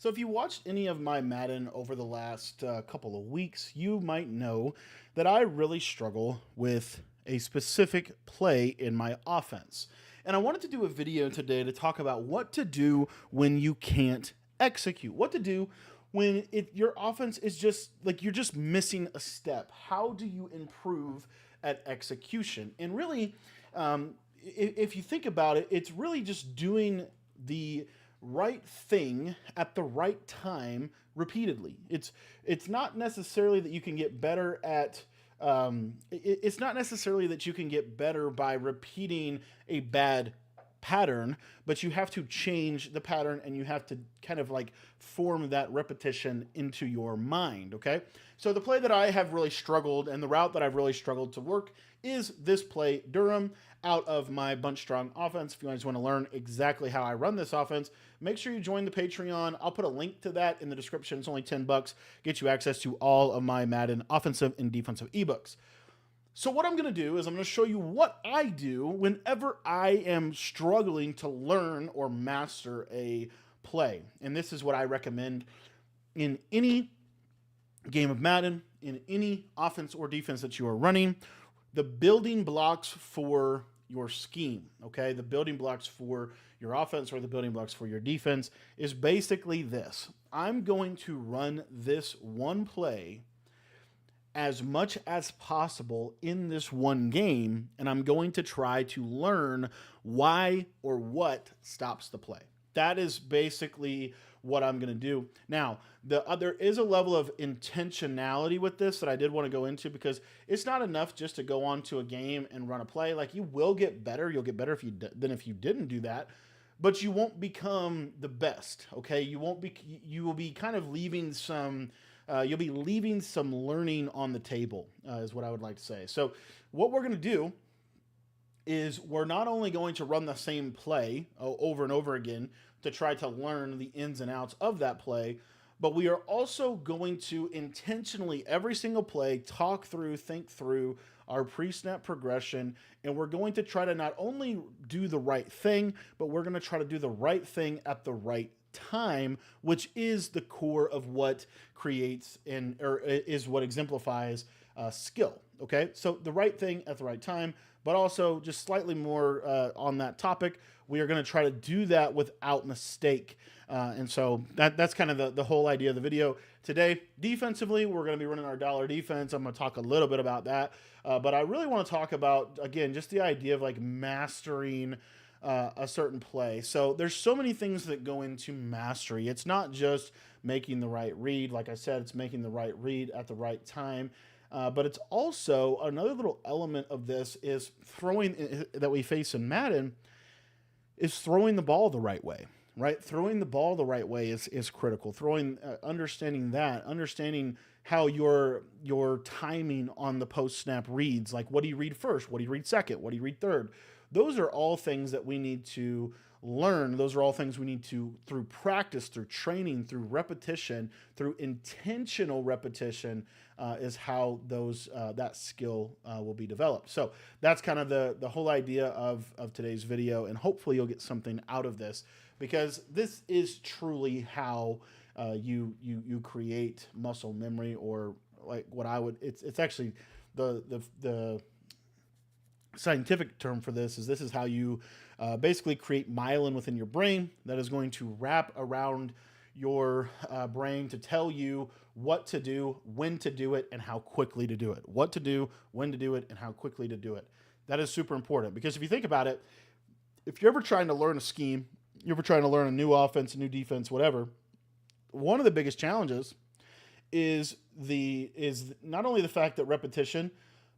So if you watched any of my Madden over the last couple of weeks, you might know that I really struggle with a specific play in my offense. And I wanted to do a video today to talk about what to do when you can't execute. What to do when your offense is just like you're just missing a step. How do you improve at execution? And really, if you think about it, it's really just doing the right thing at the right time repeatedly. It's not necessarily that you can get better at it's not necessarily that you can get better by repeating a bad pattern, but you have to change the pattern and you have to kind of like form that repetition into your mind, okay? So the play that I have really struggled and the route that I've really struggled to work is this play, Durham, out of my Bunch Strong offense. If you guys want to learn exactly how I run this offense, make sure you join the Patreon. I'll put a link to that in the description. It's only $10. Get you access to all of my Madden offensive and defensive ebooks. So what I'm going to do is I'm going to show you what I do whenever I am struggling to learn or master a play. And this is what I recommend in any game of Madden, in any offense or defense that you are running. The building blocks for your scheme, okay? The building blocks for your offense or the building blocks for your defense is basically this. I'm going to run this one play as much as possible in this one game, and I'm going to try to learn why or what stops the play. That is basically what I'm going to do. Now, there is a level of intentionality with this that I did want to go into, because it's not enough just to go on to a game and run a play. Like, you will get better. You'll get better than if you didn't do that, but you won't become the best. Okay, you won't be. You will be kind of leaving some. You'll be leaving some learning on the table, is what I would like to say. So, what we're going to do is we're not only going to run the same play over and over again to try to learn the ins and outs of that play, but we are also going to intentionally, every single play, think through our pre-snap progression, and we're going to try to not only do the right thing, but we're going to try to do the right thing at the right time, which is the core of what creates or is what exemplifies skill. Okay, so the right thing at the right time, but also just slightly more on that topic, we are going to try to do that without mistake. And so that's kind of the whole idea of the video today. Defensively, we're going to be running our dollar defense. I'm going to talk a little bit about that, but I really want to talk about, again, just the idea of like mastering a certain play. So there's so many things that go into mastery. It's not just making the right read. Like I said, it's making the right read at the right time. But it's also another little element of this is throwing that we face in Madden is throwing the ball the right way, right? Throwing the ball the right way is critical. Understanding how your timing on the post snap reads. Like, what do you read first? What do you read second? What do you read third? Those are all things that we need to learn. Those are all things we need to, through practice, through training, through repetition, through intentional repetition, is how that skill will be developed. So that's kind of the whole idea of today's video, and hopefully you'll get something out of this, because this is truly how you create muscle memory, or like what I would. It's actually the scientific term for this is how you basically create myelin within your brain that is going to wrap around your brain to tell you what to do, when to do it, and how quickly to do it. What to do, when to do it, and how quickly to do it. That is super important, because if you think about it, if you're ever trying to learn a scheme, you're ever trying to learn a new offense, a new defense, whatever, one of the biggest challenges is not only the fact that repetition,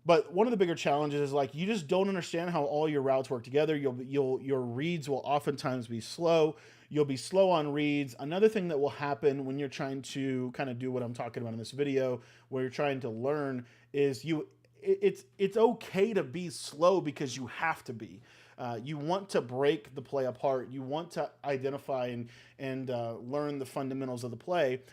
but one of the bigger challenges is like you just don't understand how all your routes work together. Your reads will oftentimes be slow. You'll be slow on reads. Another thing that will happen when you're trying to kind of do what I'm talking about in this video, where you're trying to learn, is it's okay to be slow, because you have to be. You want to break the play apart. You want to identify and learn the fundamentals of the play.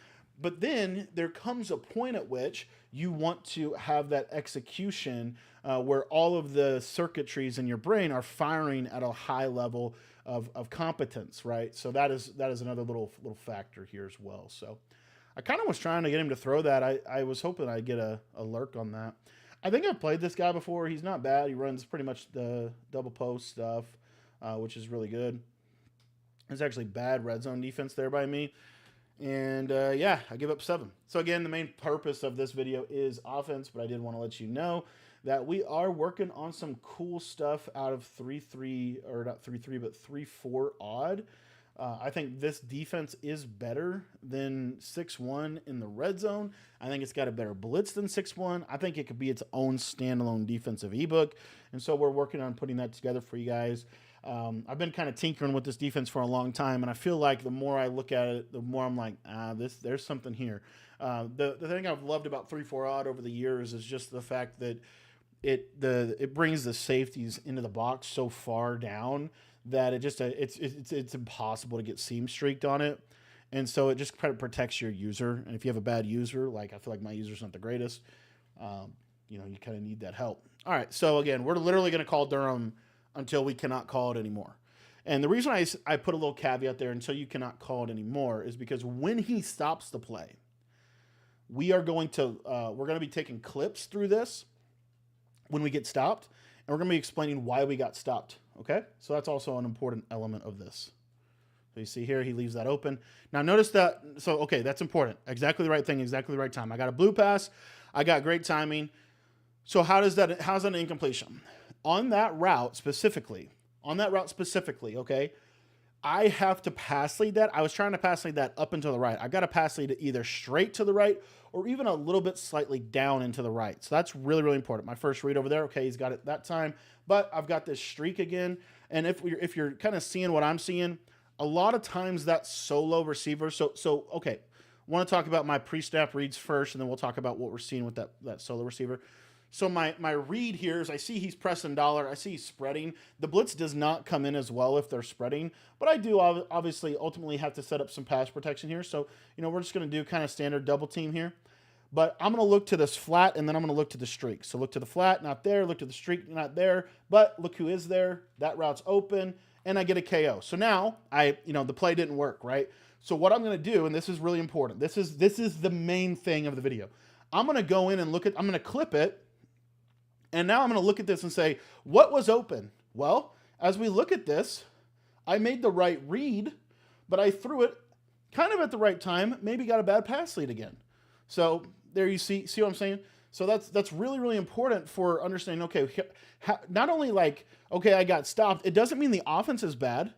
But then there comes a point at which you want to have that execution where all of the circuitries in your brain are firing at a high level of competence, right? So that is another little factor here as well. So I kind of was trying to get him to throw that. I was hoping I'd get a lurk on that. I think I've played this guy before. He's not bad. He runs pretty much the double post stuff, which is really good. It's actually bad red zone defense there by me. And yeah, I give up 7. So again, the main purpose of this video is offense, but I did want to let you know that we are working on some cool stuff out of 3-3, or not 3-3, but 3-4 odd. I think this defense is better than 6-1 in the red zone. I think it's got a better blitz than 6-1. I think it could be its own standalone defensive ebook. And so we're working on putting that together for you guys. I've been kind of tinkering with this defense for a long time, and I feel like the more I look at it, the more I'm like, there's something here. The thing I've loved about 3-4 odd over the years is just the fact that it brings the safeties into the box so far down that it's impossible to get seam streaked on it. And so it just kind of protects your user. And if you have a bad user, like I feel like my user's not the greatest, you kind of need that help. All right, so again, we're literally going to call Durham until we cannot call it anymore. And the reason I put a little caveat there, until you cannot call it anymore, is because when he stops the play, we're going to be taking clips through this when we get stopped, and we're going to be explaining why we got stopped. Okay, so that's also an important element of this. So you see here, he leaves that open. Now notice that, so okay, that's important. Exactly the right thing, exactly the right time. I got a blue pass, I got great timing. So how's that an incompletion? On that route specifically, okay, I have to pass lead that. I was trying to pass lead that up and to the right. I got to pass lead it either straight to the right or even a little bit slightly down and to the right. So that's really, really important. My first read over there, okay, he's got it that time, but I've got this streak again. And if you're kind of seeing what I'm seeing, a lot of times that solo receiver. So okay, I want to talk about my pre-snap reads first, and then we'll talk about what we're seeing with that solo receiver. So my read here is I see he's pressing dollar. I see he's spreading. The blitz does not come in as well if they're spreading, but I do obviously ultimately have to set up some pass protection here. So, we're just going to do kind of standard double team here. But I'm going to look to this flat, and then I'm going to look to the streak. So look to the flat, not there. Look to the streak, not there. But look who is there. That route's open, and I get a KO. So now the play didn't work, right? So what I'm going to do, and this is really important. This is the main thing of the video. I'm going to go in and I'm going to clip it. And now I'm going to look at this and say, what was open? Well, as we look at this, I made the right read, but I threw it kind of at the right time, maybe got a bad pass lead again. So there you see what I'm saying? So that's really, really important for understanding, okay, not only like, okay, I got stopped. It doesn't mean the offense is bad.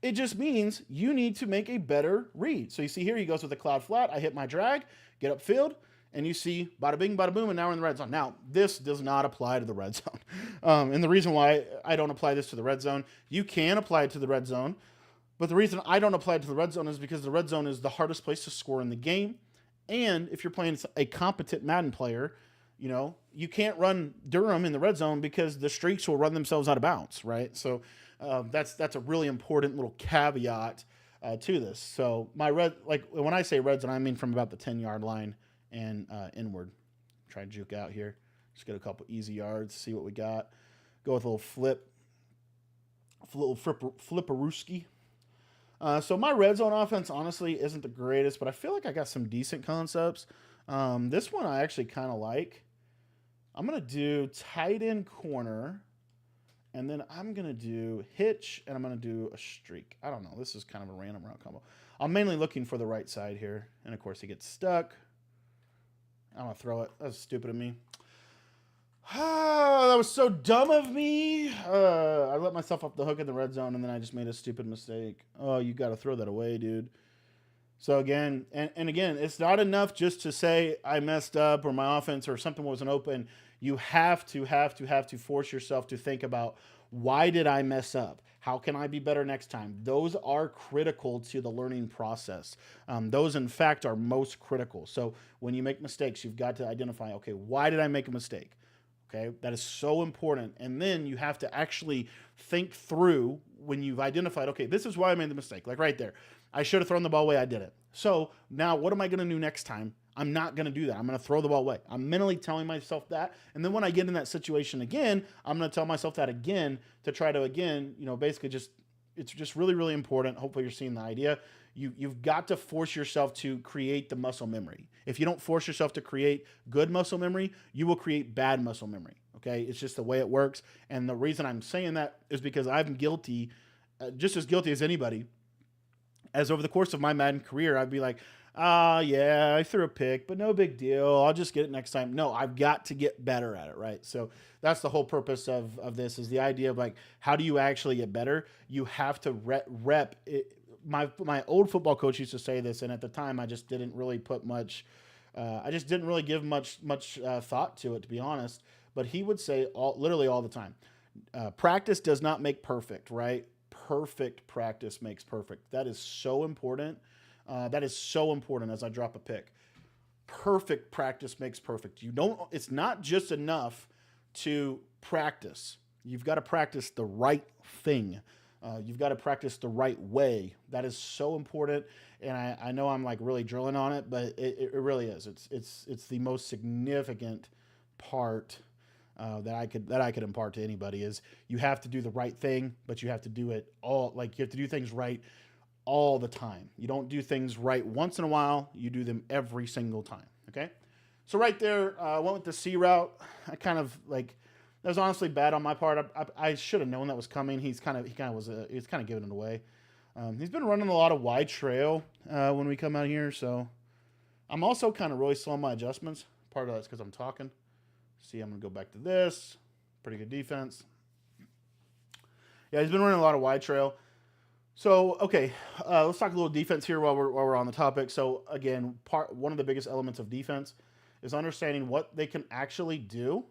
It just means you need to make a better read. So you see here, he goes with a cloud flat. I hit my drag, get upfield. And you see, bada bing, bada boom, and now we're in the red zone. Now, this does not apply to the red zone. And the reason why I don't apply this to the red zone, you can apply it to the red zone. But the reason I don't apply it to the red zone is because the red zone is the hardest place to score in the game. And if you're playing a competent Madden player, you can't run Durham in the red zone because the streaks will run themselves out of bounds, right? So that's a really important little caveat to this. So when I say red zone, I mean from about the 10-yard line and inward. Try and juke out here. Just get a couple easy yards, see what we got. Go with a little flipperooski. So my red zone offense honestly isn't the greatest, but I feel like I got some decent concepts. This one I actually kind of like. I'm going to do tight end corner, and then I'm going to do hitch, and I'm going to do a streak. I don't know. This is kind of a random route combo. I'm mainly looking for the right side here, and of course he gets stuck. I'm going to throw it. That's stupid of me. That was so dumb of me. I let myself off the hook in the red zone, and then I just made a stupid mistake. Oh, you got to throw that away, dude. So again, and again, it's not enough just to say I messed up or my offense or something wasn't open. You have to force yourself to think about, why did I mess up? How can I be better next time? Those are critical to the learning process. Those, in fact, are most critical. So when you make mistakes, you've got to identify, okay, why did I make a mistake? Okay, that is so important. And then you have to actually think through, when you've identified, okay, this is why I made the mistake. Like right there, I should have thrown the ball away. I did it. So now what am I going to do next time? I'm not going to do that. I'm going to throw the ball away. I'm mentally telling myself that. And then when I get in that situation again, I'm going to tell myself that again to try to, again, basically just, it's just really, really important. Hopefully you're seeing the idea. You've got to force yourself to create the muscle memory. If you don't force yourself to create good muscle memory, you will create bad muscle memory. Okay, it's just the way it works. And the reason I'm saying that is because I'm guilty, just as guilty as anybody. As over the course of my Madden career, I'd be like, yeah, I threw a pick, but no big deal. I'll just get it next time. No, I've got to get better at it, right? So that's the whole purpose of this, is the idea of like, how do you actually get better? You have to rep it. My old football coach used to say this, and at the time I just didn't really put much, I just didn't really give much thought to it, to be honest. But he would say literally all the time, practice does not make perfect, right? Perfect practice makes perfect. That is so important. That is so important as I drop a pick. Perfect practice makes perfect. It's not just enough to practice. You've got to practice the right thing. You've got to practice the right way. That is so important. And I know I'm like really drilling on it, but it really is. It's the most significant part that I could impart to anybody. Is you have to do the right thing, but you have to do it all. Like, you have to do things right all the time. You don't do things right once in a while. You do them every single time. Okay. So right there, I went with the C route. I kind of like, that was honestly bad on my part. I should have known that was coming. He's kind of giving it away. He's been running a lot of wide trail when we come out here. So I'm also kind of really slow on my adjustments. Part of that's because I'm talking. See, I'm going to go back to this. Pretty good defense. Yeah, he's been running a lot of wide trail. So, okay, let's talk a little defense here while we're on the topic. So, again, one of the biggest elements of defense is understanding what they can actually do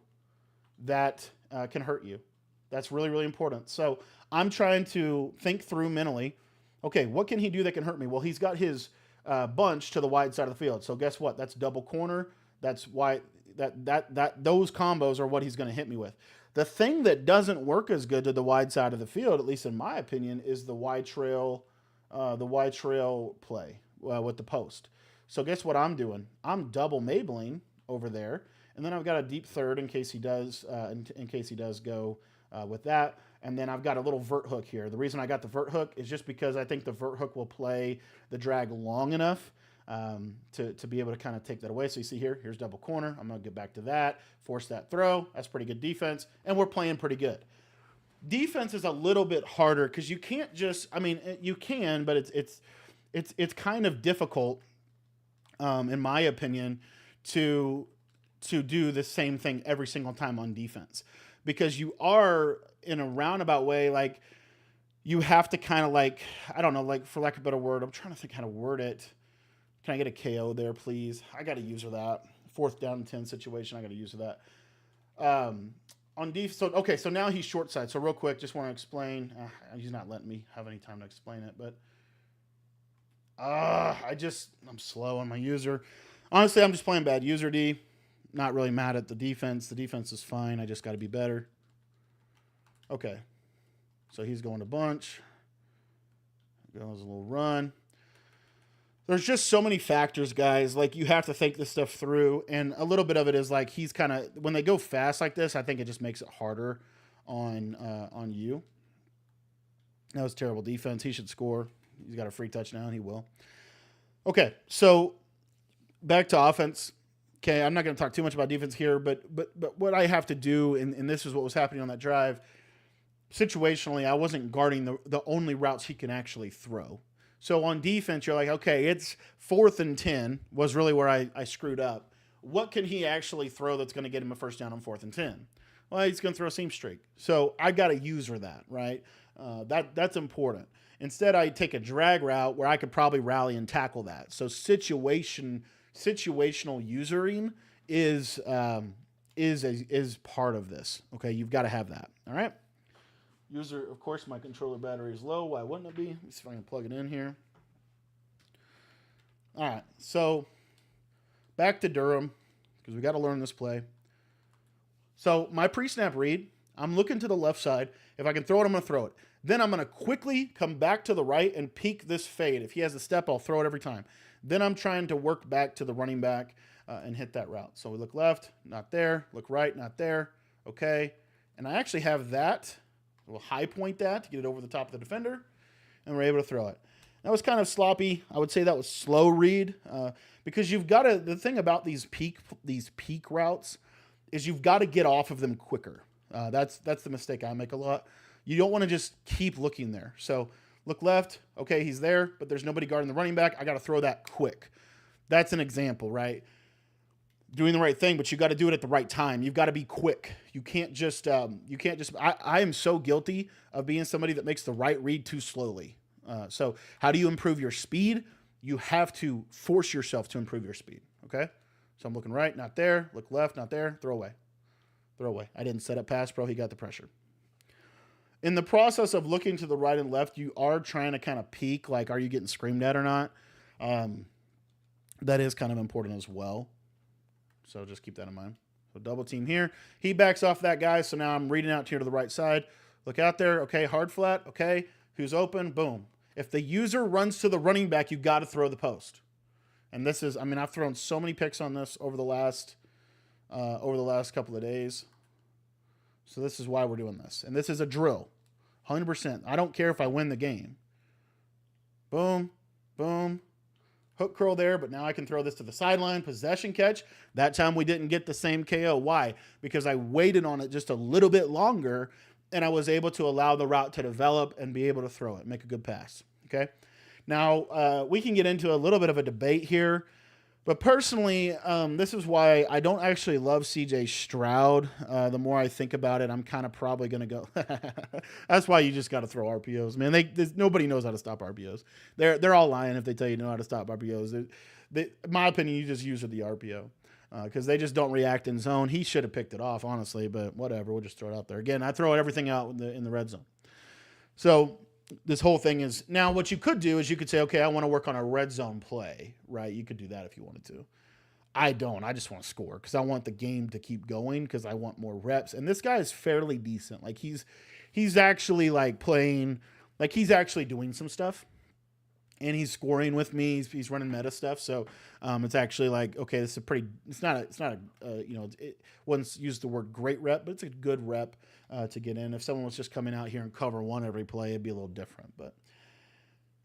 that can hurt you. That's really, really important. So, I'm trying to think through mentally, okay, what can he do that can hurt me? Well, he's got his bunch to the wide side of the field. So, guess what? That's double corner. That's why those combos are what he's going to hit me with. The thing that doesn't work as good to the wide side of the field, at least in my opinion, is the wide trail play with the post. So guess what I'm doing? I'm double Mabling over there, and then I've got a deep third in case he does go with that. And then I've got a little vert hook here. The reason I got the vert hook is just because I think the vert hook will play the drag long enough to be able to kind of take that away. So you see here's double corner. I'm going to get back to that, force that throw. That's pretty good defense, and we're playing pretty good. Defense is a little bit harder because you can't just, I mean, you can, but it's kind of difficult, in my opinion, to do the same thing every single time on defense, because you are in a roundabout way, like you have to kind of like, I don't know, like for lack of a better word, I'm trying to think how to word it. Can I get a KO there, please? I got to use her that. 4th down and 10 situation, I got to use her that. On defense, so now he's short side. So real quick, just want to explain. He's not letting me have any time to explain it, but I'm slow on my user. Honestly, I'm just playing bad user D. Not really mad at the defense. The defense is fine. I just got to be better. Okay. So he's going to bunch. Goes a little run. There's just so many factors, guys. Like, you have to think this stuff through. And a little bit of it is like, he's kind of, when they go fast like this, I think it just makes it harder on you. That was terrible defense. He should score. He's got a free touchdown. He will. Okay, so back to offense. Okay, I'm not going to talk too much about defense here, but what I have to do, and this is what was happening on that drive, situationally, I wasn't guarding the only routes he can actually throw. So on defense, you're like, okay, it's 4th and 10 was really where I screwed up. What can he actually throw that's going to get him a first down on 4th and 10? Well, he's going to throw a seam streak. So I got to user that, right? That's important. Instead, I take a drag route where I could probably rally and tackle that. So situational usering is part of this. Okay, you've got to have that. All right. User, of course, my controller battery is low. Why wouldn't it be? Let's see if I can plug it in here. All right, so back to Durham, because we got to learn this play. So my pre-snap read, I'm looking to the left side. If I can throw it, I'm going to throw it. Then I'm going to quickly come back to the right and peek this fade. If he has a step, I'll throw it every time. Then I'm trying to work back to the running back and hit that route. So we look left, not there. Look right, not there. Okay, and I actually have that. We'll high point that to get it over the top of the defender. and we're able to throw it. That was kind of sloppy. I would say that was slow read because you've got to. The thing about these peak routes is you've got to get off of them quicker. That's the mistake I make a lot. You don't want to just keep looking there. So look left. Okay, he's there, but there's nobody guarding the running back. I got to throw that quick. That's an example, right? Doing the right thing, but you got to do it at the right time. You've got to be quick. You can't just. I am so guilty of being somebody that makes the right read too slowly. So how do you improve your speed? You have to force yourself to improve your speed. Okay. So I'm looking right, not there. Look left, not there. Throw away. Throw away. I didn't set up pass pro. He got the pressure. In the process of looking to the right and left, you are trying to kind of peek, like, are you getting screamed at or not? That is kind of important as well. So just keep that in mind. So double team here. He backs off that guy. So now I'm reading out here to the right side. Look out there. Okay. Hard flat. Okay. Who's open? Boom. If the user runs to the running back, you got to throw the post. And this is, I mean, I've thrown so many picks on this over the last couple of days. So this is why we're doing this. And this is a drill. 100%. I don't care if I win the game. Boom. Boom. Hook curl there, but now I can throw this to the sideline. Possession catch. That time we didn't get the same KO. Why? Because I waited on it just a little bit longer, and I was able to allow the route to develop and be able to throw it, make a good pass. Okay. Now, we can get into a little bit of a debate here, but personally, this is why I don't actually love CJ Stroud. The more I think about it, I'm kind of probably going to go. That's why you just got to throw RPOs, man. Nobody knows how to stop RPOs. They're all lying if they tell you know how to stop RPOs. In my opinion, you just use the RPO. Because they just don't react in zone. He should have picked it off, honestly, but whatever. We'll just throw it out there. Again, I throw everything out in the red zone. So this whole thing is, now what you could do is you could say, okay, I want to work on a red zone play, right? You could do that if you wanted to. I don't. I just want to score because I want the game to keep going because I want more reps. And this guy is fairly decent. Like he's actually like playing, like he's actually doing some stuff. And he's scoring with me. He's running meta stuff. So it's actually like, okay, this is it's not it wouldn't use the word great rep, but it's a good rep to get in. If someone was just coming out here and cover one every play, it'd be a little different. But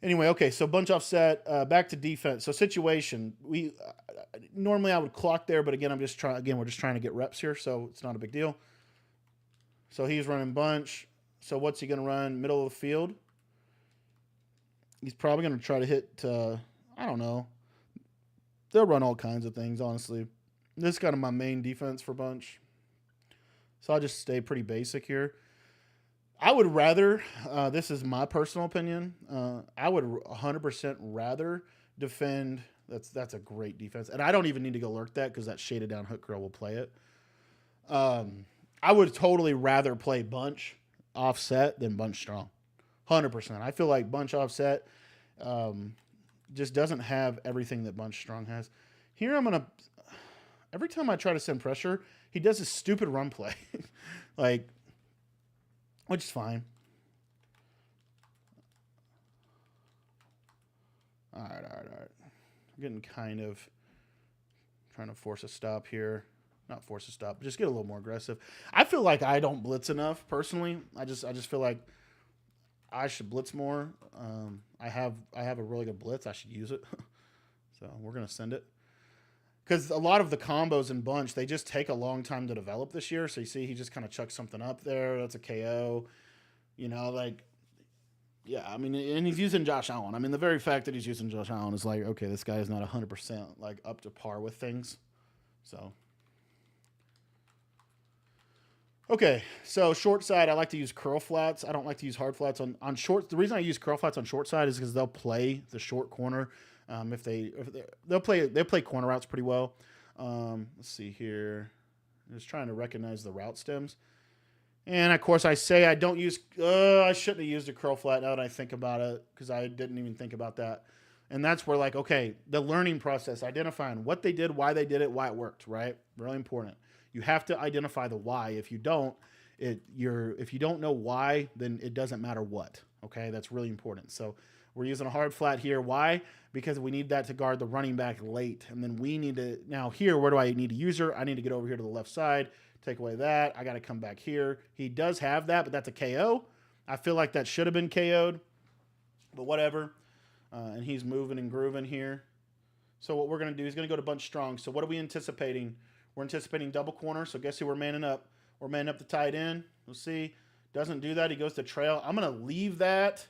anyway, okay, so bunch offset, back to defense. So situation, normally I would clock there, but again, we're just trying to get reps here. So it's not a big deal. So he's running bunch. So what's he going to run? Middle of the field. He's probably going to try to hit, I don't know. They'll run all kinds of things, honestly. This is kind of my main defense for bunch. So I'll just stay pretty basic here. I would rather, this is my personal opinion, I would 100% rather defend. That's a great defense. And I don't even need to go lurk that because that shaded down hook curl will play it. I would totally rather play bunch offset than bunch strong. 100%. I feel like bunch offset just doesn't have everything that bunch strong has. Here every time I try to send pressure, he does this stupid run play. Like, which is fine. All right. I'm getting kind of trying to force a stop here. Not force a stop, but just get a little more aggressive. I feel like I don't blitz enough, personally. I just feel like I should blitz more. I have a really good blitz. I should use it. So we're going to send it. Because a lot of the combos in bunch, they just take a long time to develop this year. So you see he just kind of chucks something up there. That's a KO. You know, like, yeah, I mean, and he's using Josh Allen. I mean, the very fact that he's using Josh Allen is like, okay, this guy is not 100% like up to par with things. So. Okay, so short side, I like to use curl flats. I don't like to use hard flats on short. The reason I use curl flats on short side is because they'll play the short corner. They'll play corner routes pretty well. Let's see here. I'm just trying to recognize the route stems. And of course, I say I don't use. I shouldn't have used a curl flat now that I think about it because I didn't even think about that. And that's where, like, okay, the learning process, identifying what they did, why they did it, why it worked, right? Really important. You have to identify the why. If you don't, if you don't know why, then it doesn't matter what. Okay, that's really important. So we're using a hard flat here. Why? Because we need that to guard the running back late, and then we need to now here. Where do I need to use her? I need to get over here to the left side, take away that. I got to come back here. He does have that, but that's a KO. I feel like that should have been KO'd. but whatever. And he's moving and grooving here. So what we're going to do is going to go to bunch strong. So what are we anticipating? We're anticipating double corner. So guess who we're manning up? We're manning up the tight end. We'll see. Doesn't do that. He goes to trail. I'm going to leave that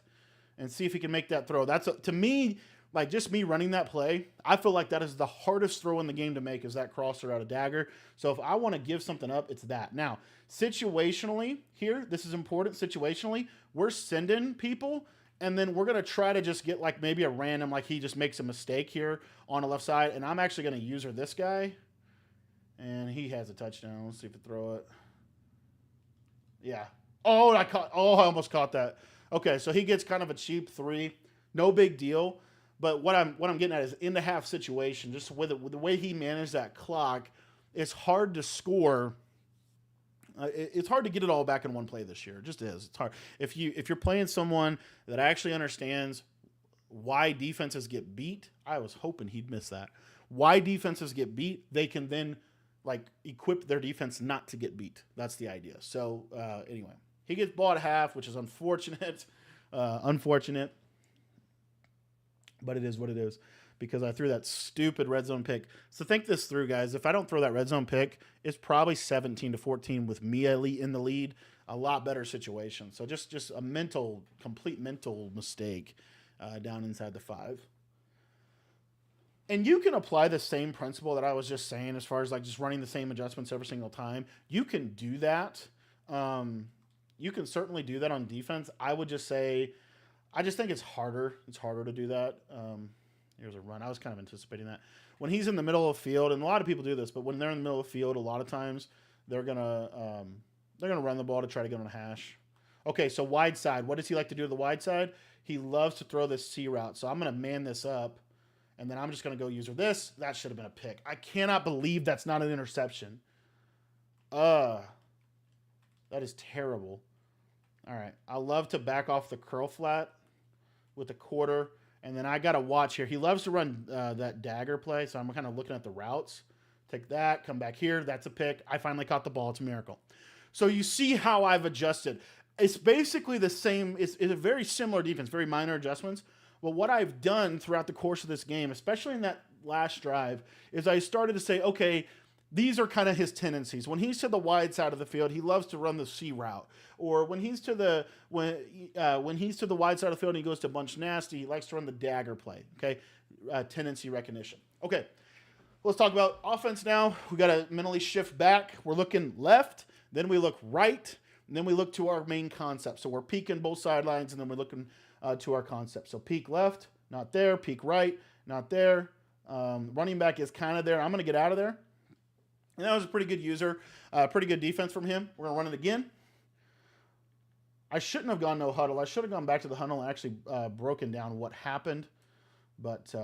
and see if he can make that throw. That's to me, like just me running that play, I feel like that is the hardest throw in the game to make is that crosser out of dagger. So if I want to give something up, it's that. Now, situationally here, this is important. Situationally, we're sending people, and then we're going to try to just get like maybe a random, like he just makes a mistake here on the left side, and I'm actually going to user this guy, and he has a touchdown. Let's see if I throw it. Yeah. Oh, I almost caught that. Okay, so he gets kind of a cheap 3. No big deal. But what I'm getting at is in the half situation, just with the way he managed that clock, it's hard to score. It's hard to get it all back in one play this year. It just is. It's hard. If you're playing someone that actually understands why defenses get beat, I was hoping he'd miss that. Why defenses get beat, they can then like equip their defense not to get beat. That's the idea. So anyway, he gets ball at half, which is unfortunate. Unfortunate. But it is what it is because I threw that stupid red zone pick. So think this through, guys. If I don't throw that red zone pick, it's probably 17-14 with me in the lead. A lot better situation. So just a complete mental mistake down inside the 5. And you can apply the same principle that I was just saying as far as like just running the same adjustments every single time. You can do that. You can certainly do that on defense. I would just say, I just think it's harder. It's harder to do that. Here's a run. I was kind of anticipating that. When he's in the middle of the field, and a lot of people do this, but when they're in the middle of the field, a lot of times they're gonna run the ball to try to get on a hash. Okay, so wide side. What does he like to do to the wide side? He loves to throw this C route. So I'm gonna man this up, and then I'm just gonna go user this. That should have been a pick. I cannot believe that's not an interception. That is terrible. All right, I love to back off the curl flat with a quarter, and then I got to watch here. He loves to run that dagger play, so I'm kind of looking at the routes. Take that, come back here. That's a pick. I finally caught the ball. It's a miracle. So you see how I've adjusted. It's basically the same. It's a very similar defense, very minor adjustments. But what I've done throughout the course of this game, especially in that last drive, is I started to say, okay, these are kind of his tendencies. When he's to the wide side of the field, he loves to run the C route. Or when he's to the wide side of the field and he goes to bunch nasty, he likes to run the dagger play. Okay, tendency recognition. Okay, let's talk about offense now. We got to mentally shift back. We're looking left, then we look right, and then we look to our main concept. So we're peeking both sidelines, and then we're looking to our concept. So peek left, not there. Peek right, not there. Running back is kind of there. I'm going to get out of there. And that was a pretty good user. Pretty good defense from him. We're going to run it again. I shouldn't have gone no huddle. I should have gone back to the huddle and actually broken down what happened. But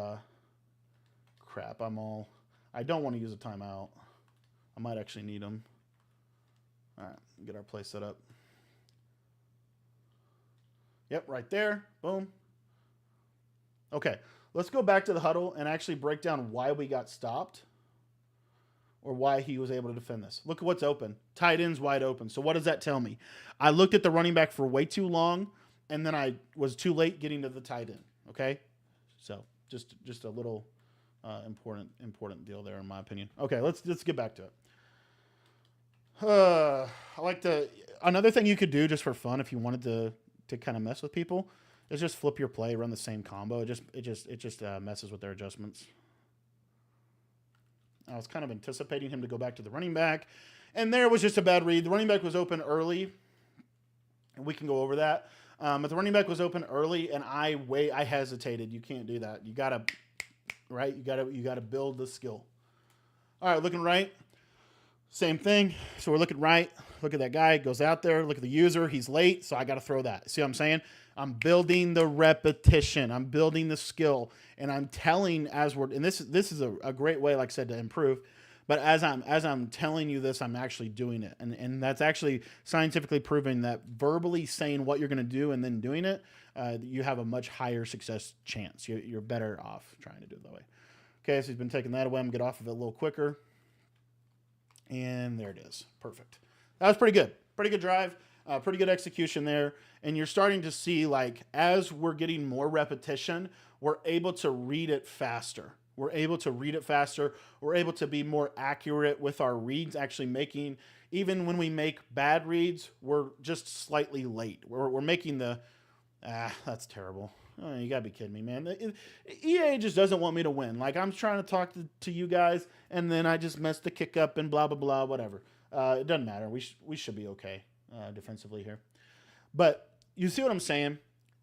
crap, I don't want to use a timeout. I might actually need them. All right, get our play set up. Yep, right there. Boom. Okay, let's go back to the huddle and actually break down why we got stopped. Or why he was able to defend this. Look at what's open. Tight end's wide open. So what does that tell me? I looked at the running back for way too long, and then I was too late getting to the tight end. Okay? So just a little important deal there in my opinion. Okay, let's get back to it. I like to another thing you could do just for fun if you wanted to kind of mess with people is just flip your play, run the same combo. It just messes with their adjustments. I was kind of anticipating him to go back to the running back, and there was just a bad read. The running back was open early, and we can go over that. But the running back was open early, and I hesitated. You can't do that. You gotta build the skill. All right, looking right, same thing. So we're looking right. Look at that guy goes out there. Look at the user. He's late, so I got to throw that. See what I'm saying? I'm building the repetition. I'm building the skill, and I'm telling and this is a great way, like I said, to improve. But as I'm telling you this, I'm actually doing it, and that's actually scientifically proven that verbally saying what you're going to do and then doing it, you have a much higher success chance. You're better off trying to do it that way. Okay, so he's been taking that away. I'm gonna get off of it a little quicker, and there it is. Perfect. That was pretty good. Pretty good drive. Pretty good execution there. And you're starting to see, like, as we're getting more repetition, we're able to read it faster. We're able to read it faster. We're able to be more accurate with our reads, actually making, even when we make bad reads, we're just slightly late. We're making the, that's terrible. Oh, you gotta be kidding me, man. EA just doesn't want me to win. Like, I'm trying to talk to you guys, and then I just messed the kick up and blah, blah, blah, whatever. It doesn't matter. We should be okay defensively here. But you see what I'm saying?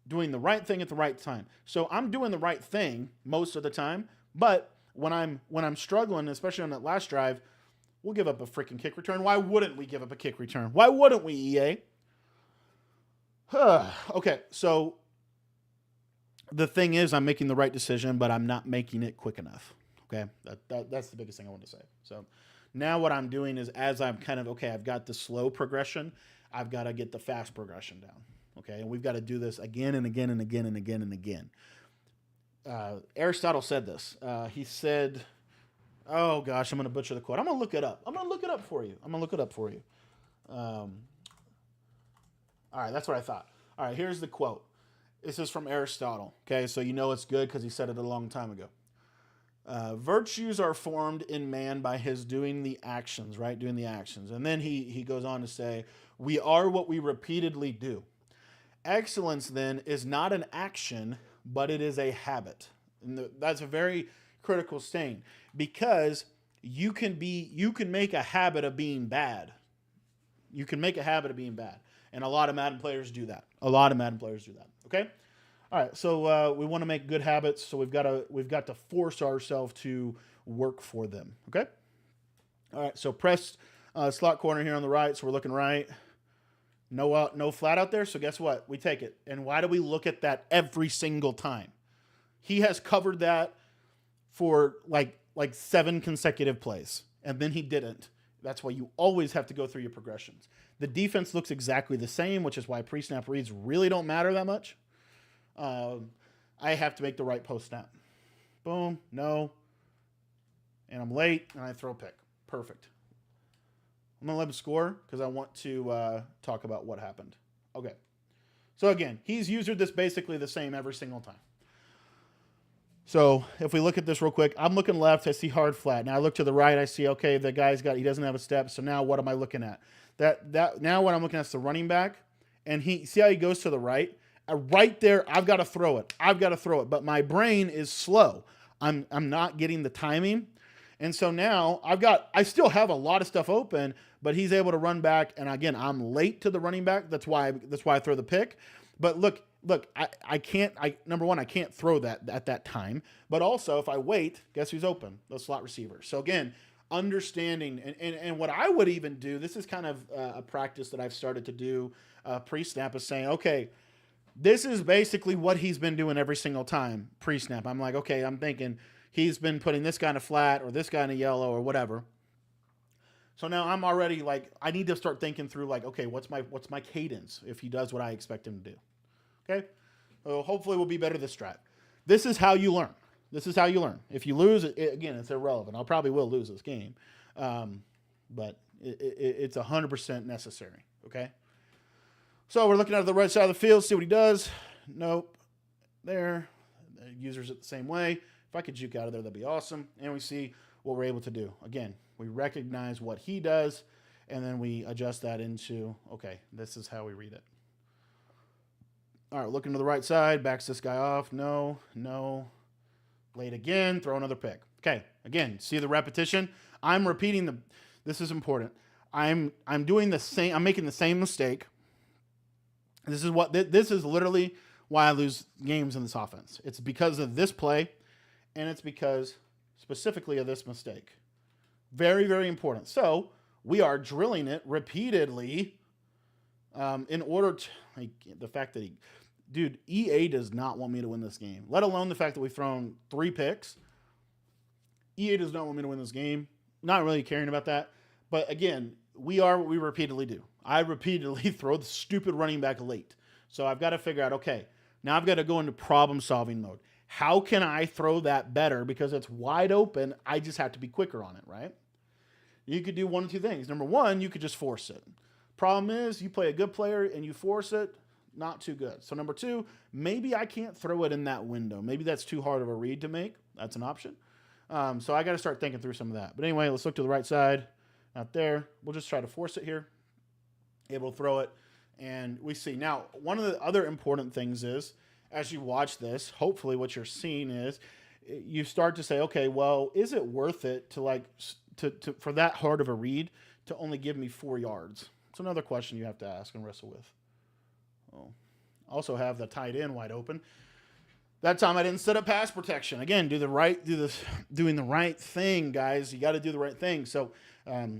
Doing the right thing at the right time. So I'm doing the right thing most of the time, but when I'm struggling, especially on that last drive, we'll give up a freaking kick return. Why wouldn't we give up a kick return? Why wouldn't we, EA? Okay, so the thing is, I'm making the right decision, but I'm not making it quick enough. Okay, that's the biggest thing I want to say. So now what I'm doing is, as I'm kind of, okay, I've got the slow progression, I've got to get the fast progression down. Okay, and we've got to do this again and again and again and again and again. Aristotle said this. He said, oh gosh, I'm going to butcher the quote. I'm going to look it up. I'm going to look it up for you. All right, that's what I thought. All right, here's the quote. This is from Aristotle. Okay, so you know it's good because he said it a long time ago. Virtues are formed in man by his doing the actions, right? Doing the actions. And then he goes on to say, we are what we repeatedly do. Excellence, then, is not an action, but it is a habit. And that's a very critical thing, because you can make a habit of being bad. You can make a habit of being bad. And a lot of Madden players do that. Okay? All right, so we want to make good habits, so we've got to force ourselves to work for them. Okay? All right, so press slot corner here on the right, so we're looking right. No flat out there, so guess what? We take it. And why do we look at that every single time? He has covered that for like 7 consecutive plays, and then he didn't. That's why you always have to go through your progressions. The defense looks exactly the same, which is why pre-snap reads really don't matter that much. I have to make the right post-snap. Boom, no. And I'm late, and I throw a pick. Perfect. I'm going to let him score because I want to talk about what happened. Okay. So again, he's used this basically the same every single time. So if we look at this real quick, I'm looking left, I see hard flat. Now I look to the right, I see, okay, the guy's he doesn't have a step. So now what am I looking at? Now what I'm looking at is the running back, and see how he goes to the right? Right there, I've got to throw it. But my brain is slow. I'm not getting the timing. And so now I still have a lot of stuff open, but he's able to run back. And again, I'm late to the running back. That's why I throw the pick. But look, I can't, number one, I can't throw that at that time. But also, if I wait, guess who's open? The slot receiver. So again, understanding, and what I would even do, this is kind of a practice that I've started to do pre-snap, is saying, okay, this is basically what he's been doing every single time pre-snap. I'm like, okay, I'm thinking he's been putting this guy in a flat or this guy in a yellow or whatever. So now I'm already like, I need to start thinking through like, okay, what's my cadence if he does what I expect him to do? Okay? So hopefully we'll be better this drive. This is how you learn. If you lose, again, it's irrelevant. I probably will lose this game. But it's 100% necessary. Okay? So we're looking at the right side of the field, see what he does. Nope. There. The user's it the same way. If I could juke out of there, that'd be awesome. And we see what we're able to do. Again, we recognize what he does, and then we adjust that into, okay, this is how we read it. All right, looking to the right side, backs this guy off. No. Late again, throw another pick. Okay, again, see the repetition? I'm repeating this is important. I'm doing the same, I'm making the same mistake. This is literally why I lose games in this offense. It's because of this play, and it's because specifically of this mistake. Very, very important. So we are drilling it repeatedly in order to, like, the fact that EA does not want me to win this game, let alone the fact that we've thrown 3 picks. EA does not want me to win this game. Not really caring about that. But again, we are what we repeatedly do. I repeatedly throw the stupid running back late. So I've got to figure out, okay, now I've got to go into problem-solving mode. How can I throw that better? Because it's wide open. I just have to be quicker on it, right? You could do one of 2 things. Number one, you could just force it. Problem is, you play a good player and you force it, not too good. So number 2, maybe I can't throw it in that window. Maybe that's too hard of a read to make. That's an option. So I got to start thinking through some of that. But anyway, let's look to the right side. Not there. We'll just try to force it here. Able to throw it. And we see. Now, one of the other important things is, as you watch this, hopefully what you're seeing is you start to say, okay, well, is it worth it to for that hard of a read to only give me 4 yards? It's another question you have to ask and wrestle with. Oh, also have the tight end wide open. That time I didn't set up pass protection. Again, doing the right thing, guys. You got to do the right thing. So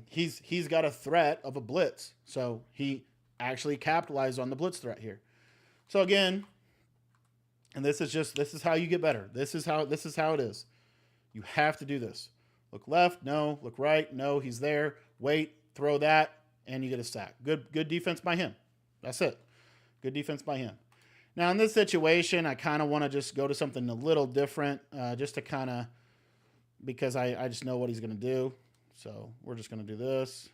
he's got a threat of a blitz. So he actually capitalized on the blitz threat here. So again, and this is how you get better. This is how it is. You have to do this. Look left, no. Look right, no. He's there. Wait, throw that, and you get a sack. Good defense by him. That's it. Good defense by him. Now, in this situation, I kind of want to just go to something a little different, just to kind of, because I just know what he's going to do. So we're just going to do this,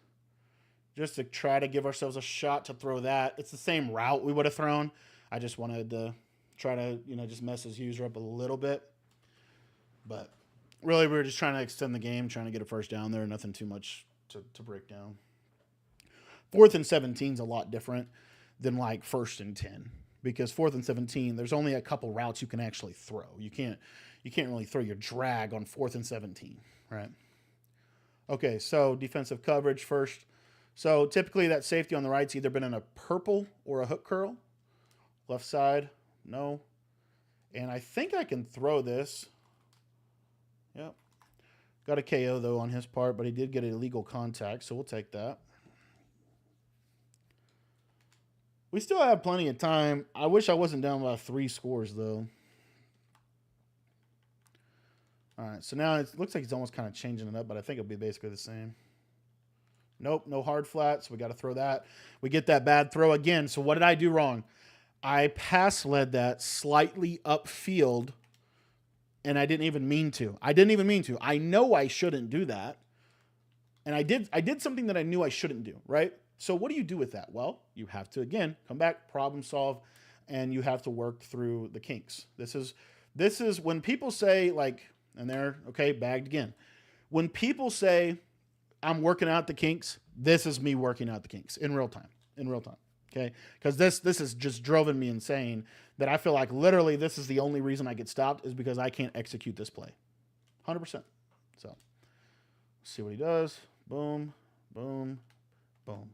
just to try to give ourselves a shot to throw that. It's the same route we would have thrown. I just wanted to try to, just mess his user up a little bit. But really, we were just trying to extend the game, trying to get a first down there. Nothing too much to break down. 4th and 17 is a lot different than like 1st and 10. Because 4th and 17, there's only a couple routes you can actually throw. You can't really throw your drag on 4th and 17, right? Okay, so defensive coverage first. So typically that safety on the right's either been in a purple or a hook curl. Left side, no. And I think I can throw this. Yep. Got a KO though on his part, but he did get illegal contact, so we'll take that. We still have plenty of time. I wish I wasn't down by 3 scores, though. All right, so now it looks like he's almost kind of changing it up, but I think it'll be basically the same. Nope, no hard flat, so we got to throw that. We get that bad throw again. So what did I do wrong? I pass led that slightly upfield, and I didn't even mean to. I know I shouldn't do that, and I did something that I knew I shouldn't do, right? So what do you do with that? Well, you have to, again, come back, problem solve, and you have to work through the kinks. This is when people say, like, and they're, okay, bagged again. When people say, I'm working out the kinks, this is me working out the kinks in real time, okay? Because this is just driven me insane that I feel like literally this is the only reason I get stopped is because I can't execute this play. 100%. So, see what he does. Boom, boom, boom.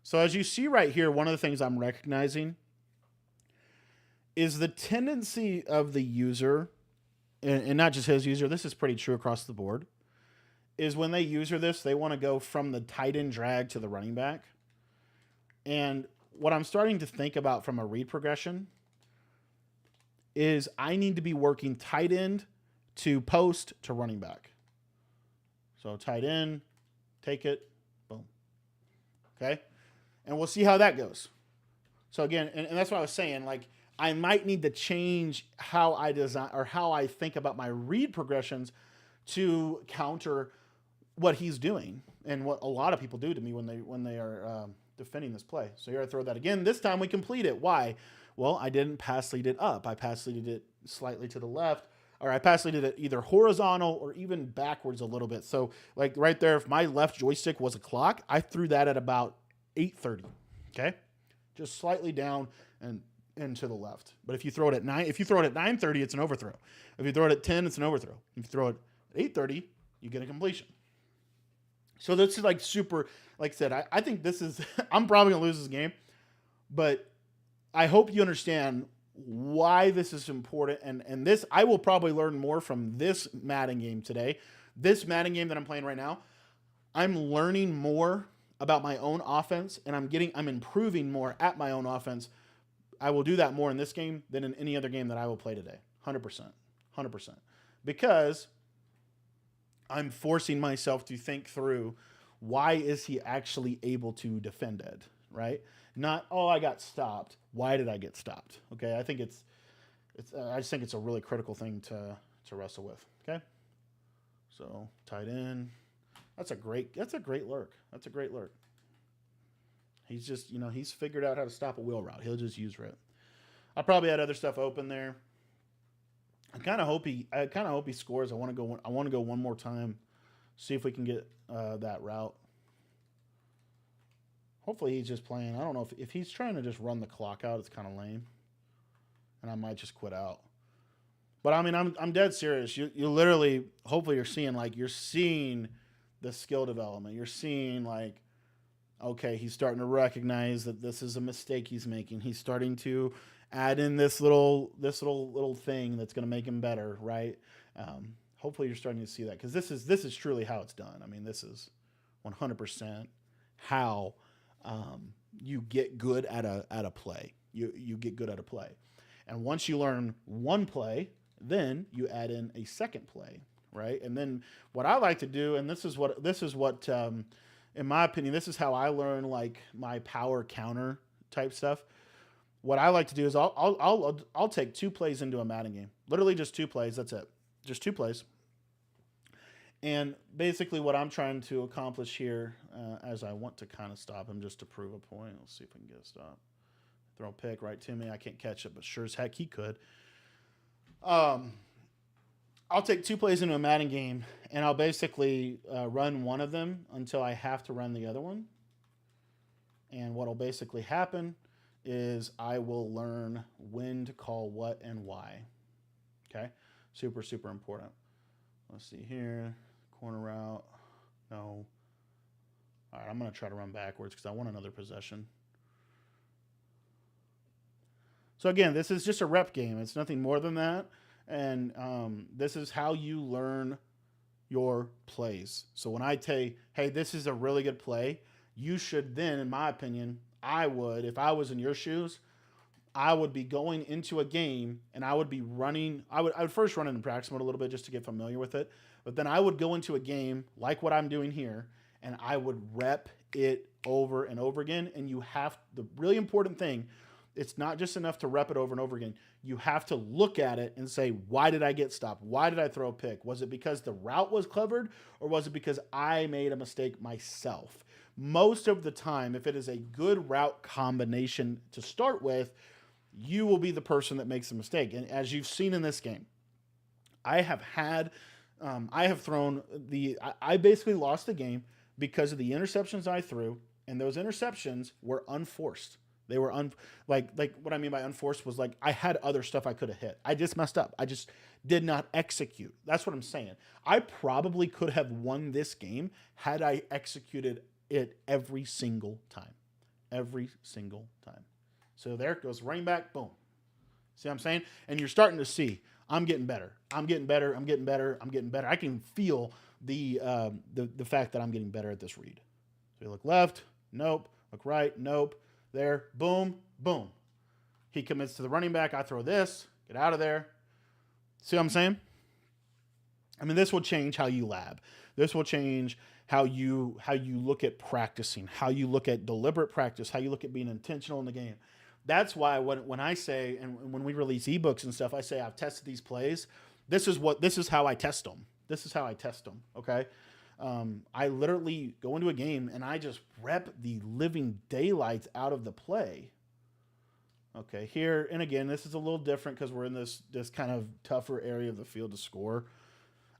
So as you see right here, one of the things I'm recognizing is the tendency of the user, and not just his user, this is pretty true across the board, is when they user this, they want to go from the tight end drag to the running back. And what I'm starting to think about from a read progression is I need to be working tight end to post to running back. So tight end, take it, boom. Okay? And we'll see how that goes. So again, and that's what I was saying, like I might need to change how I design or how I think about my read progressions to counter what he's doing and what a lot of people do to me when they are defending this play. So here I throw that again. This time we complete it. Why? Well, I didn't pass lead it up. I pass leaded it slightly to the left, or I pass leaded it either horizontal or even backwards a little bit. So like right there, if my left joystick was a clock, I threw that at about 8:30. Okay, just slightly down and to the left. But if you throw it at 9:30, it's an overthrow. If you throw it at 10, it's an overthrow. If you throw it at 8:30, you get a completion. So this is like super. Like I said, I think this is. I'm probably gonna lose this game, but I hope you understand why this is important. And this, I will probably learn more from this Madden game today. This Madden game that I'm playing right now, I'm learning more about my own offense, and I'm improving more at my own offense. I will do that more in this game than in any other game that I will play today. 100%. Because I'm forcing myself to think through why is he actually able to defend it, right? Not, oh, I got stopped. Why did I get stopped? Okay, I think I just think it's a really critical thing to wrestle with. Okay, so tight end. That's a great lurk. He's just, he's figured out how to stop a wheel route. He'll just use rip. I probably had other stuff open there. I kind of hope he scores. I want to go. I want to go one more time, see if we can get that route. Hopefully he's just playing. I don't know if he's trying to just run the clock out. It's kind of lame, and I might just quit out. But I mean, I'm dead serious. You literally, hopefully, you're seeing the skill development. You're seeing like, okay, he's starting to recognize that this is a mistake he's making. He's starting to add in this little thing that's going to make him better, right? Hopefully, you're starting to see that because this is truly how it's done. I mean, this is 100% how you get good at a play. You get good at a play, and once you learn one play, then you add in a second play, right? And then what I like to do, and this is what in my opinion, this is how I learn like my power counter type stuff. What I like to do is I'll take 2 plays into a Madden game, literally just 2 plays. That's it, just 2 plays. And basically, what I'm trying to accomplish here, as I want to kind of stop him just to prove a point. Let's see if I can get a stop. Throw a pick right to me. I can't catch it, but sure as heck he could. I'll take 2 plays into a Madden game, and I'll basically run one of them until I have to run the other one. And what will basically happen is I will learn when to call what and why. Okay? Super, super important. Let's see here. Corner route. No. All right, I'm going to try to run backwards because I want another possession. So again, this is just a rep game. It's nothing more than that. And this is how you learn your plays. So when I say, hey, this is a really good play, you should then, in my opinion, if I was in your shoes, I would be going into a game and I would be running. I would first run it in practice mode a little bit just to get familiar with it. But then I would go into a game like what I'm doing here and I would rep it over and over again. And the really important thing, it's not just enough to rep it over and over again. You have to look at it and say, why did I get stopped? Why did I throw a pick? Was it because the route was covered or was it because I made a mistake myself? Most of the time, if it is a good route combination to start with, you will be the person that makes the mistake. And as you've seen in this game, I have basically lost the game because of the interceptions I threw, and those interceptions were unforced. They were like what I mean by unforced was like I had other stuff I could have hit. I just messed up. I just did not execute. That's what I'm saying. I probably could have won this game had I executed it every single time. Every single time. So there it goes, running back, boom. See what I'm saying? And you're starting to see, I'm getting better. I'm getting better. I'm getting better. I'm getting better. I can feel the fact that I'm getting better at this read. So you look left, nope. Look right, nope. There, boom, boom. He commits to the running back. I throw this, get out of there. See what I'm saying? I mean, this will change how you lab. This will change how you look at practicing, how you look at deliberate practice, how you look at being intentional in the game. That's why when I say, and when we release ebooks and stuff, I say I've tested these plays. This is how I test them. This is how I test them. Okay. I literally go into a game and I just rep the living daylights out of the play. Okay, here, and again, this is a little different because we're in this kind of tougher area of the field to score.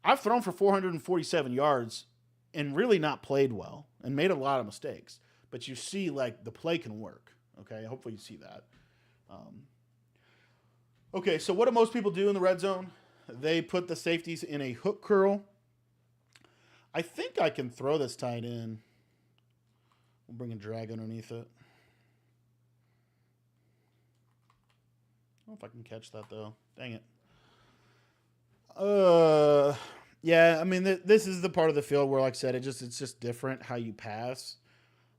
I've thrown for 447 yards and really not played well and made a lot of mistakes. But you see, like, the play can work. Okay, hopefully you see that. Okay, so what do most people do in the red zone? They put the safeties in a hook curl. I think I can throw this tight end. We'll bring a drag underneath it. I don't know if I can catch that, though. Dang it. Yeah, I mean, this is the part of the field where, like I said, it's just different how you pass.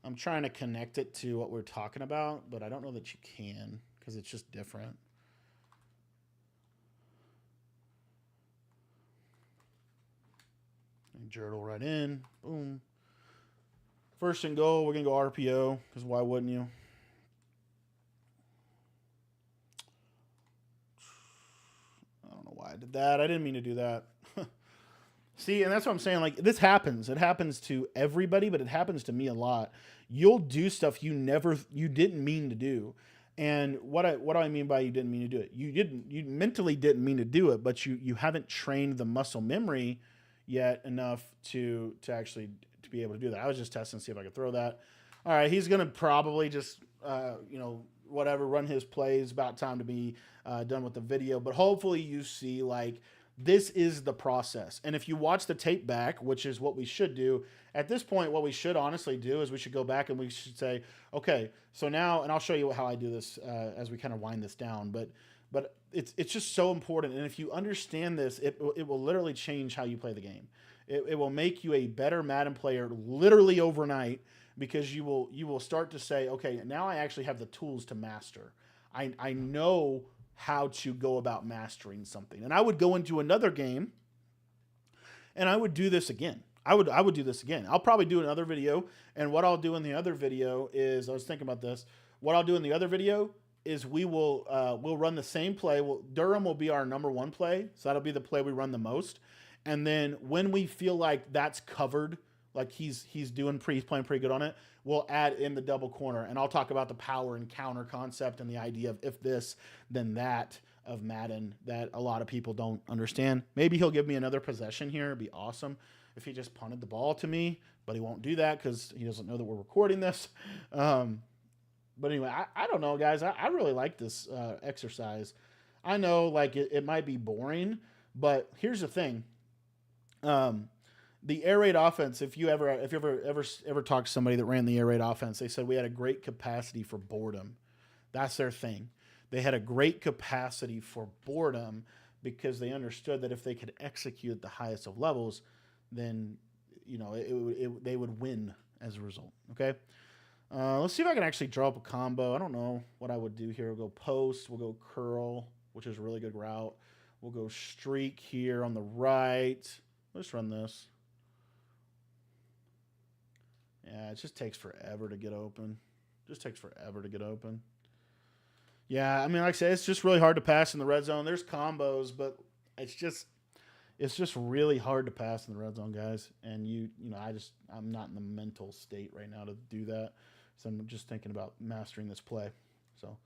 I'm trying to connect it to what we're talking about, but I don't know that you can because it's just different. And Jurtle right in. Boom. First and goal, we're going to go RPO because why wouldn't you? I don't know why I did that. I didn't mean to do that. See, and that's what I'm saying. Like this happens. It happens to everybody, but it happens to me a lot. You'll do stuff you didn't mean to do. And what do I mean by you didn't mean to do it? You mentally didn't mean to do it, but you haven't trained the muscle memory yet enough to actually to be able to do that. I was just testing to see if I could throw that. All right, he's gonna probably just whatever run his plays. About time to be done with the video, but hopefully you see like this is the process. And if you watch the tape back, which is what we should do, at this point, what we should honestly do is we should go back and we should say, okay, so now, and I'll show you how I do this as we kind of wind this down, but it's just so important. And if you understand this, it will literally change how you play the game. It will make you a better Madden player literally overnight, because you will start to say, okay, now I actually have the tools to master. I know how to go about mastering something. And I would go into another game and I would do this again. I would do this again. I'll probably do another video. And what I'll do in the other video is, I was thinking about this. What I'll do in the other video is we'll run the same play. Durham will be our #1 play. So that'll be the play we run the most. And then when we feel like that's covered, like he's playing pretty good on it, we'll add in the double corner, and I'll talk about the power and counter concept and the idea of if this, then that of Madden that a lot of people don't understand. Maybe he'll give me another possession here. It'd be awesome if he just punted the ball to me, but he won't do that because he doesn't know that we're recording this. But anyway, I don't know, guys. I really like this exercise. I know like it might be boring, but here's the thing. The air raid offense, if you ever talk to somebody that ran the air raid offense, they said we had a great capacity for boredom. That's their thing. They had a great capacity for boredom because they understood that if they could execute at the highest of levels, then they would win as a result. Okay, let's see if I can actually draw up a combo. I don't know what I would do here. We'll go post. We'll go curl, which is a really good route. We'll go streak here on the right. Let's run this. Yeah, it just takes forever to get open. Yeah, I mean, like I said, it's just really hard to pass in the red zone. There's combos, but it's just really hard to pass in the red zone, guys. And I'm not in the mental state right now to do that. So I'm just thinking about mastering this play. So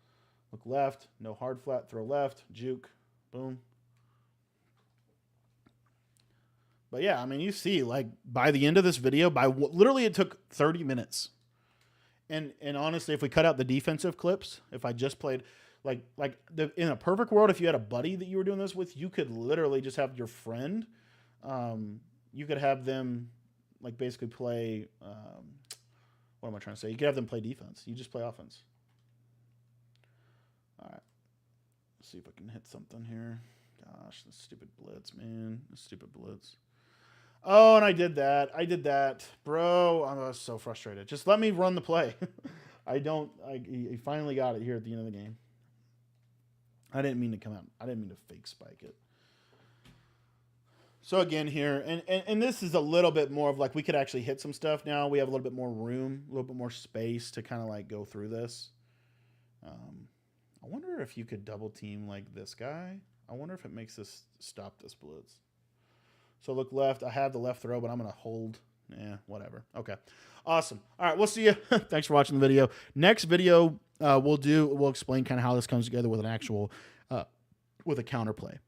look left, no hard flat, throw left, juke, boom. But yeah, I mean, you see, like by the end of this video, literally it took 30 minutes. And honestly, if we cut out the defensive clips, if I just played in a perfect world, if you had a buddy that you were doing this with, you could literally just have your friend. You could have them like basically play. What am I trying to say? You could have them play defense. You just play offense. All right. Let's see if I can hit something here. Gosh, this stupid blitz, man. This stupid blitz. Oh, and I did that. Bro, I was so frustrated. Just let me run the play. He finally got it here at the end of the game. I didn't mean to come out. I didn't mean to fake spike it. So again here, and this is a little bit more of like we could actually hit some stuff now. We have a little bit more room, a little bit more space to kind of like go through this. I wonder if you could double team like this guy. I wonder if it makes this stop this blitz. So look left. I have the left throw, but I'm going to hold. Yeah, whatever. Okay. Awesome. All right, we'll see you. Thanks for watching the video. Next video we'll explain kind of how this comes together with an actual with a counter play.